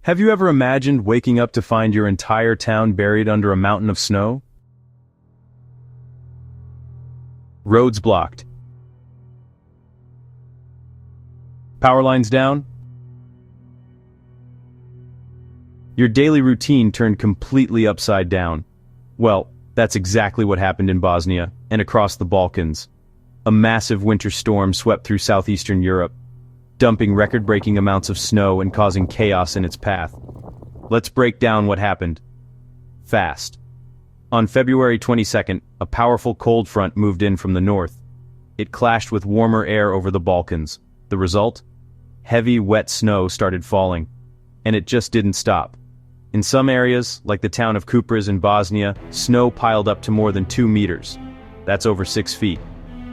Have you ever imagined waking up to find your entire town buried under a mountain of snow? Roads blocked. Power lines down. Your daily routine turned completely upside down. Well, that's exactly what happened in Bosnia and across the Balkans. A massive winter storm swept through southeastern Europe, dumping record-breaking amounts of snow and causing chaos in its path. Let's break down what happened. Fast. On February 22nd, a powerful cold front moved in from the north. It clashed with warmer air over the Balkans. The result? Heavy, wet snow started falling. And it just didn't stop. In some areas, like the town of Kupres in Bosnia, snow piled up to more than 2 meters. That's over 6 feet.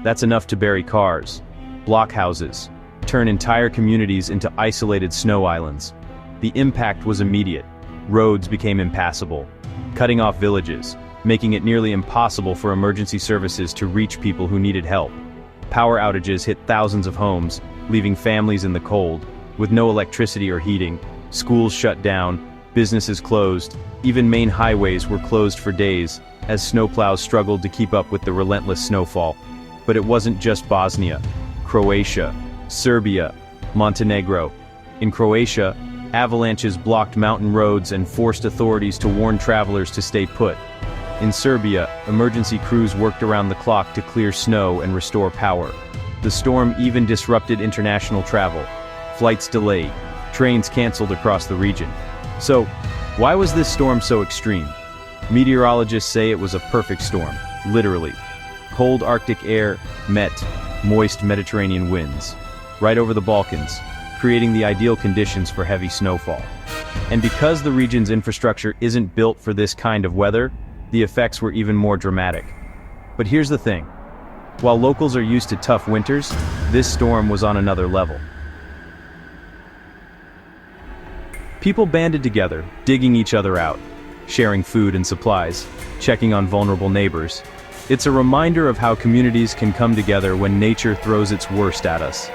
That's enough to bury cars, block houses, turn entire communities into isolated snow islands. The impact was immediate. Roads became impassable, cutting off villages, making it nearly impossible for emergency services to reach people who needed help. Power outages hit thousands of homes, leaving families in the cold, with no electricity or heating. Schools shut down, businesses closed, even main highways were closed for days, as snowplows struggled to keep up with the relentless snowfall. But it wasn't just Bosnia. Croatia, Serbia, Montenegro. In Croatia, avalanches blocked mountain roads and forced authorities to warn travelers to stay put. In Serbia, emergency crews worked around the clock to clear snow and restore power. The storm even disrupted international travel. Flights delayed, trains canceled across the region. So, why was this storm so extreme? Meteorologists say it was a perfect storm, literally. Cold Arctic air met moist Mediterranean winds, right over the Balkans, creating the ideal conditions for heavy snowfall. And because the region's infrastructure isn't built for this kind of weather, the effects were even more dramatic. But here's the thing. While locals are used to tough winters, this storm was on another level. People banded together, digging each other out, sharing food and supplies, checking on vulnerable neighbors. It's a reminder of how communities can come together when nature throws its worst at us.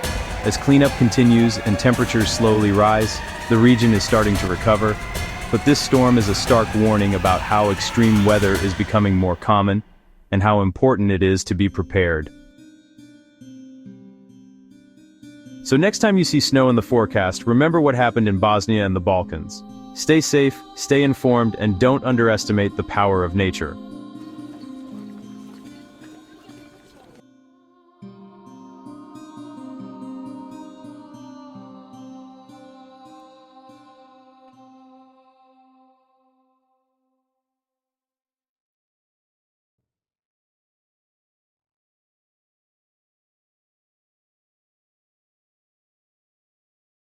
As cleanup continues and temperatures slowly rise, the region is starting to recover. But this storm is a stark warning about how extreme weather is becoming more common and how important it is to be prepared. So next time you see snow in the forecast, remember what happened in Bosnia and the Balkans. Stay safe, stay informed, and don't underestimate the power of nature.